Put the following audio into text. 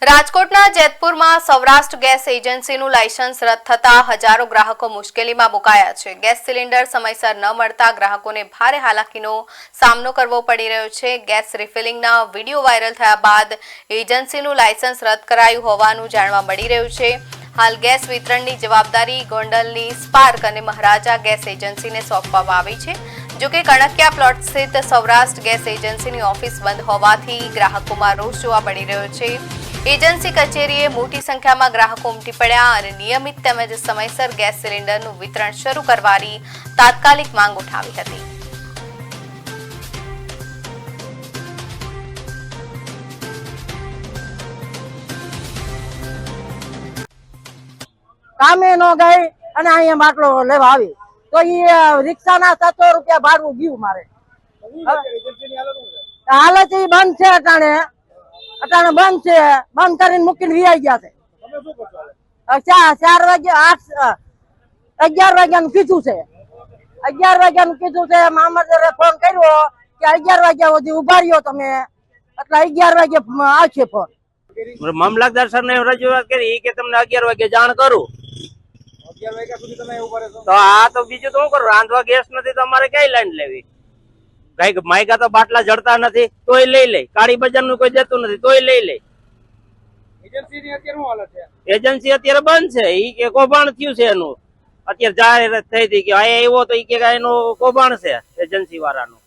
રાજકોટના જેતપુરમાં Saurashtra gas એજન્સીનું licence રદ થતા હજારો ગ્રાહકો મુશ્કેલીમાં મુકાયા છે। ગેસ સિલિન્ડર સમયસર ન મળતા ગ્રાહકોને ભારે હાલાકીનો સામનો કરવો પડી રહ્યો છે। ગેસ રિફિલિંગના વિડીયો વાયરલ થયા બાદ એજન્સીનું લાયસન્સ રદ કરાયું હોવાનું જાણવા મળી રહ્યું છે। હાલ ગેસ વિતરણની જવાબદારી ગોંડલની સ્પાર્ક અને મહારાજા ગેસ એજન્સીને સોંપવામાં આવી છે। જો કે કણકિયા પ્લોટ સ્થિત સૌરાષ્ટ્ર ગેસ એજન્સીની ઓફિસ બંધ હોવાથી ગ્રાહકોમાં રોષ જોવા મળી રહ્યો છે। એજન્સી કચેરીએ મોટી સંખ્યામાં ગ્રાહકો ઉમટી પડ્યા અને નિયમિત તેમજ સમયસર ગેસ સિલિન્ડરનું વિતરણ શરૂ કરવાની તાત્કાલિક માંગ ઉઠાવી હતી। કામે ન ગઈ અને અહીંયા બાટલો લેવા આવી તો એ રિક્ષાના 700 રૂપિયા ભાડું ગયું મારે। હાલત એ બંધ છે, અટાણે બંધ છે, બંધ કરીને મૂકીને વી ગયા છે। 4 વાગે 11 વાગ્યાનું કીધું છે, 11 વાગ્યાનું કીધું છે। મામલતદારે ફોન કર્યો કે 11 વાગ્યા સુધી ઉભા રહ્યો તમે, એટલે 11 વાગે આવશે ફોન। મામલતદાર સર ને રજૂઆત કરી કે તમને 11 વાગે જાણ કરું। 11 વાગ્યા સુધી તમે ઉભા રહેશો તો આ તો બીજું તો શું કરું, રાંધવા ગેસ નથી તો અમારે કઈ લાઈન લેવી? કઈ માયકા તો બાટલા જડતા નથી તોય લઈ લે, કાળી બજાર નું કોઈ જતું નથી તોય લઈ લે। એજન્સીની અત્યારે શું હાલત છે? એજન્સી અત્યારે બંધ છે, ઈ કે કૌભાંડ થયું છે એનું। અત્યારે જાહેરાત થઈ હતી કે આ એવો તો ઈ કે એનું કૌભાંડ છે એજન્સી વાળાનું।